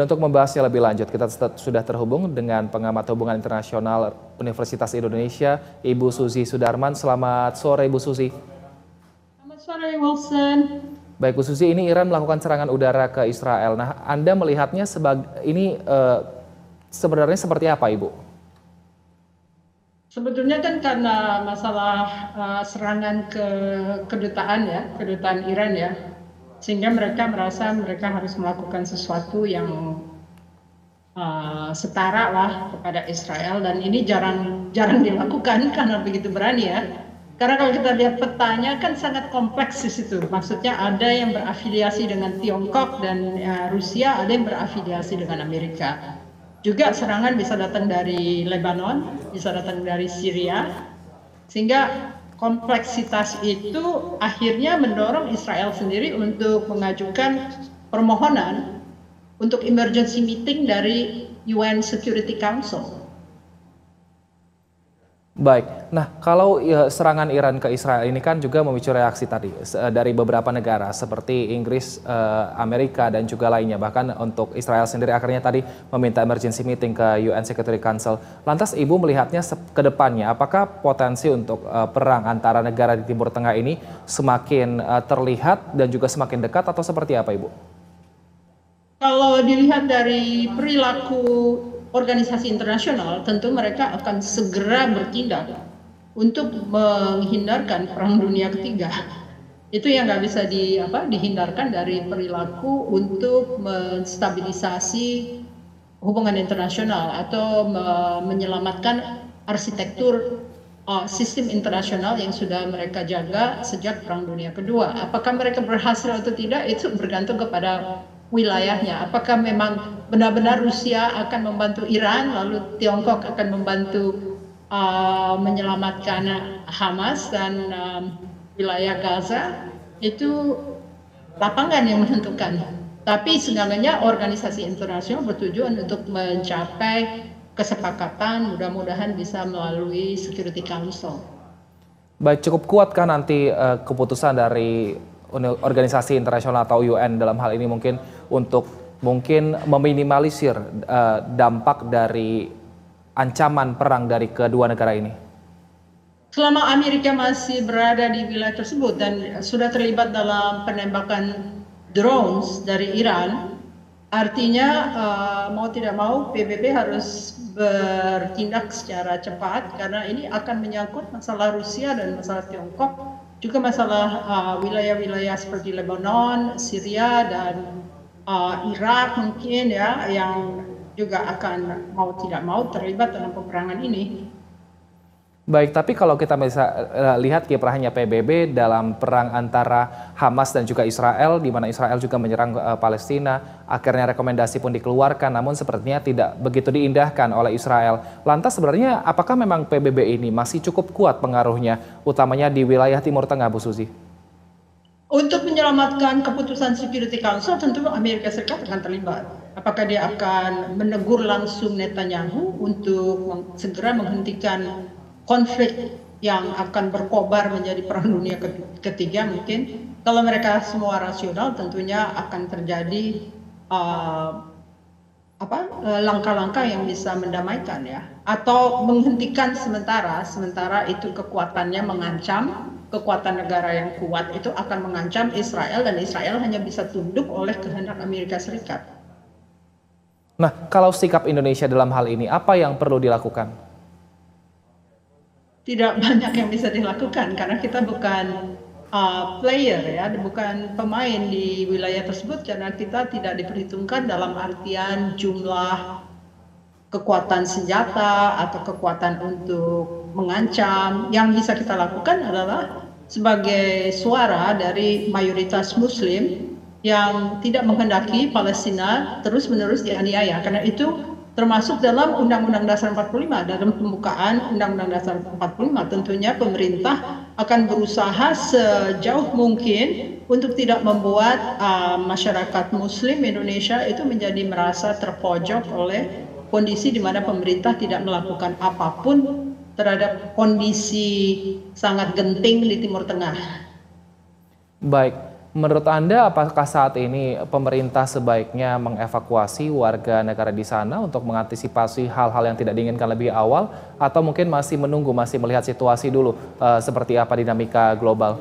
Dan untuk membahasnya lebih lanjut, kita sudah terhubung dengan pengamat hubungan internasional Universitas Indonesia, Ibu Suzy Sudarman. Selamat sore, Ibu Suzy. Selamat sore, Wilson. Baik, Bu Suzy, ini Iran melakukan serangan udara ke Israel. Nah, Anda melihatnya sebenarnya seperti apa, Ibu? Sebetulnya kan karena masalah serangan ke kedutaan Iran ya, sehingga mereka merasa mereka harus melakukan sesuatu yang setara lah kepada Israel, dan ini jarang dilakukan karena begitu berani ya. Karena kalau kita lihat petanya kan sangat kompleks di situ. Maksudnya ada yang berafiliasi dengan Tiongkok dan Rusia, ada yang berafiliasi dengan Amerika. Juga serangan bisa datang dari Lebanon, bisa datang dari Syria, sehingga kompleksitas itu akhirnya mendorong Israel sendiri untuk mengajukan permohonan untuk emergency meeting dari UN Security Council. Baik, nah kalau serangan Iran ke Israel ini kan juga memicu reaksi tadi dari beberapa negara seperti Inggris, Amerika dan juga lainnya. Bahkan untuk Israel sendiri akhirnya tadi meminta emergency meeting ke UN Security Council. Lantas Ibu melihatnya ke depannya, apakah potensi untuk perang antara negara di Timur Tengah ini semakin terlihat dan juga semakin dekat atau seperti apa, Ibu? Kalau dilihat dari perilaku organisasi internasional, tentu mereka akan segera bertindak untuk menghindarkan Perang Dunia Ketiga. Itu yang nggak bisa dihindarkan dari perilaku untuk menstabilisasi hubungan internasional atau menyelamatkan arsitektur sistem internasional yang sudah mereka jaga sejak Perang Dunia Kedua. Apakah mereka berhasil atau tidak, itu bergantung kepada wilayahnya. Apakah memang benar-benar Rusia akan membantu Iran, lalu Tiongkok akan membantu menyelamatkan Hamas dan wilayah Gaza? Itu lapangan yang menentukan. Tapi seenggaknya organisasi internasional bertujuan untuk mencapai kesepakatan, mudah-mudahan bisa melalui Security Council. Baik, cukup kuatkah nanti keputusan dari organisasi internasional atau UN dalam hal ini mungkin untuk meminimalisir dampak dari ancaman perang dari kedua negara ini? Selama Amerika masih berada di wilayah tersebut dan sudah terlibat dalam penembakan drones dari Iran, artinya mau tidak mau PBB harus bertindak secara cepat, karena ini akan menyangkut masalah Rusia dan masalah Tiongkok, juga masalah wilayah-wilayah seperti Lebanon, Syria dan Irak mungkin ya, yang juga akan mau tidak mau terlibat dalam peperangan ini. Baik, tapi kalau kita bisa lihat kiprahnya PBB dalam perang antara Hamas dan juga Israel, di mana Israel juga menyerang Palestina, akhirnya rekomendasi pun dikeluarkan, namun sepertinya tidak begitu diindahkan oleh Israel. Lantas sebenarnya apakah memang PBB ini masih cukup kuat pengaruhnya, utamanya di wilayah Timur Tengah, Bu Suzy? Untuk menyelamatkan keputusan Security Council, tentu Amerika Serikat akan terlibat. Apakah dia akan menegur langsung Netanyahu untuk segera menghentikan konflik yang akan berkobar menjadi Perang Dunia Ketiga mungkin? Kalau mereka semua rasional, tentunya akan terjadi langkah-langkah yang bisa mendamaikan ya, atau menghentikan sementara itu kekuatannya mengancam. Kekuatan negara yang kuat itu akan mengancam Israel, dan Israel hanya bisa tunduk oleh kehendak Amerika Serikat. Nah, kalau sikap Indonesia dalam hal ini, apa yang perlu dilakukan? Tidak banyak yang bisa dilakukan karena kita bukan player ya, bukan pemain di wilayah tersebut, karena kita tidak diperhitungkan dalam artian jumlah kekuatan senjata atau kekuatan untuk mengancam. Yang bisa kita lakukan adalah sebagai suara dari mayoritas Muslim yang tidak menghendaki Palestina terus-menerus dianiaya, karena itu termasuk dalam Undang-Undang Dasar 45. Dalam pembukaan Undang-Undang Dasar 45, tentunya pemerintah akan berusaha sejauh mungkin untuk tidak membuat masyarakat Muslim Indonesia itu menjadi merasa terpojok oleh kondisi di mana pemerintah tidak melakukan apapun terhadap kondisi sangat genting di Timur Tengah. Baik, Menurut Anda, apakah saat ini pemerintah sebaiknya mengevakuasi warga negara di sana untuk mengantisipasi hal-hal yang tidak diinginkan lebih awal, atau mungkin masih menunggu, masih melihat situasi dulu seperti apa dinamika global?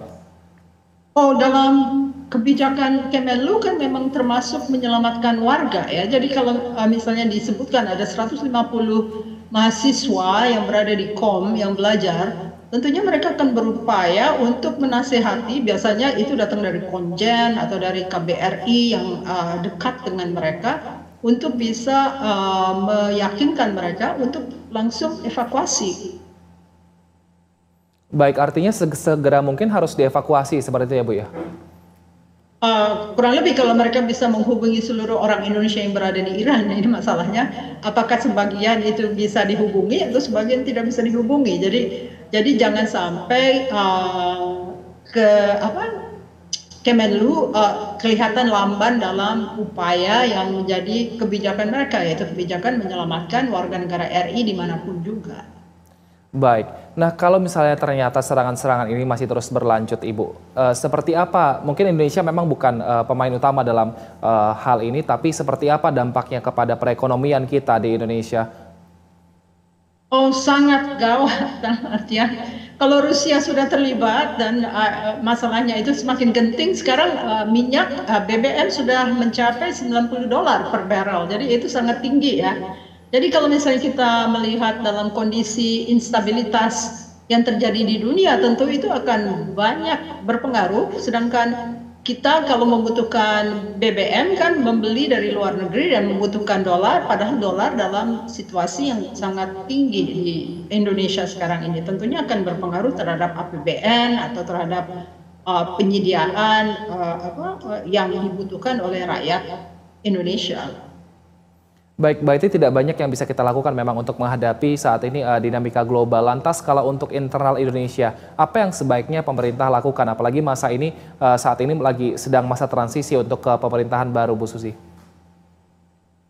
Oh, dalam kebijakan Kemenlu kan memang termasuk menyelamatkan warga ya. Jadi kalau misalnya disebutkan ada 150 mahasiswa yang berada di KOM yang belajar, tentunya mereka akan berupaya untuk menasehati, biasanya itu datang dari Konjen atau dari KBRI yang dekat dengan mereka, untuk bisa meyakinkan mereka untuk langsung evakuasi. Baik, artinya segera mungkin harus dievakuasi seperti itu ya Bu ya? Kurang lebih kalau mereka bisa menghubungi seluruh orang Indonesia yang berada di Iran, ini masalahnya apakah sebagian itu bisa dihubungi atau sebagian tidak bisa dihubungi. Jadi jangan sampai ke apa Kemenlu kelihatan lamban dalam upaya yang menjadi kebijakan mereka, yaitu kebijakan menyelamatkan warga negara RI dimanapun juga. Baik, nah kalau misalnya ternyata serangan-serangan ini masih terus berlanjut Ibu, seperti apa, mungkin Indonesia memang bukan pemain utama dalam hal ini, tapi seperti apa dampaknya kepada perekonomian kita di Indonesia? Oh, sangat gawat, dalam artian kalau Rusia sudah terlibat dan masalahnya itu semakin genting, sekarang minyak BBM sudah mencapai $90 per barrel, jadi itu sangat tinggi ya. Jadi kalau misalnya kita melihat dalam kondisi instabilitas yang terjadi di dunia, tentu itu akan banyak berpengaruh. Sedangkan kita kalau membutuhkan BBM kan membeli dari luar negeri dan membutuhkan dolar, padahal dolar dalam situasi yang sangat tinggi di Indonesia sekarang ini tentunya akan berpengaruh terhadap APBN atau terhadap penyediaan yang dibutuhkan oleh rakyat Indonesia. Baik, berarti tidak banyak yang bisa kita lakukan memang untuk menghadapi saat ini dinamika global. Lantas kalau untuk internal Indonesia, apa yang sebaiknya pemerintah lakukan? Apalagi masa ini saat ini lagi sedang masa transisi untuk ke pemerintahan baru, Bu Susi.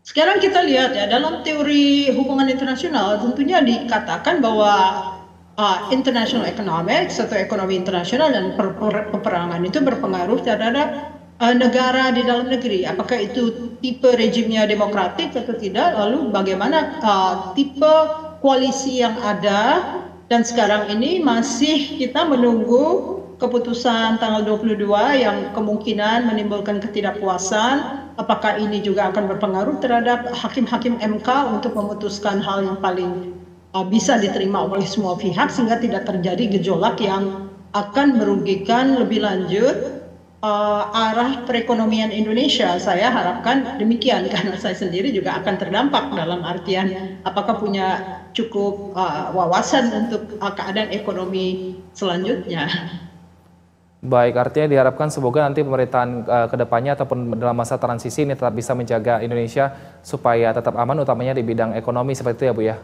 Sekarang kita lihat ya, dalam teori hubungan internasional tentunya dikatakan bahwa international economics atau ekonomi internasional dan peperangan itu berpengaruh terhadap negara di dalam negeri, apakah itu tipe rejimnya demokratik atau tidak, lalu bagaimana tipe koalisi yang ada, dan sekarang ini masih kita menunggu keputusan tanggal 22 yang kemungkinan menimbulkan ketidakpuasan, apakah ini juga akan berpengaruh terhadap hakim-hakim MK untuk memutuskan hal yang paling bisa diterima oleh semua pihak sehingga tidak terjadi gejolak yang akan merugikan lebih lanjut arah perekonomian Indonesia. Saya harapkan demikian karena saya sendiri juga akan terdampak dalam artian apakah punya cukup wawasan untuk keadaan ekonomi selanjutnya. Baik, artinya diharapkan semoga nanti pemerintahan kedepannya ataupun dalam masa transisi ini tetap bisa menjaga Indonesia supaya tetap aman, utamanya di bidang ekonomi seperti itu ya Bu ya?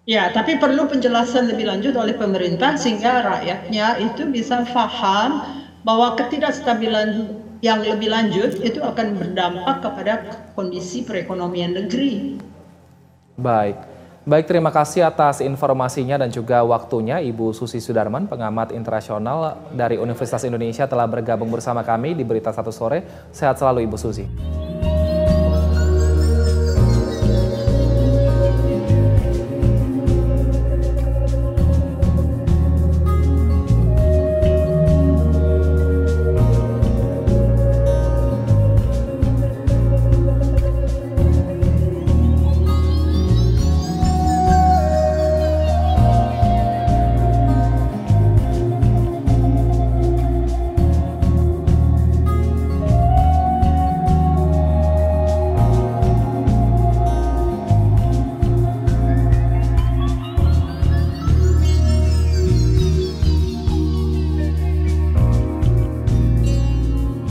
Ya, tapi perlu penjelasan lebih lanjut oleh pemerintah sehingga rakyatnya itu bisa paham bahwa ketidakstabilan yang lebih lanjut itu akan berdampak kepada kondisi perekonomian negeri. Baik, terima kasih atas informasinya dan juga waktunya Ibu Susi Sudarman, pengamat internasional dari Universitas Indonesia telah bergabung bersama kami di Berita Satu Sore. Sehat selalu Ibu Susi.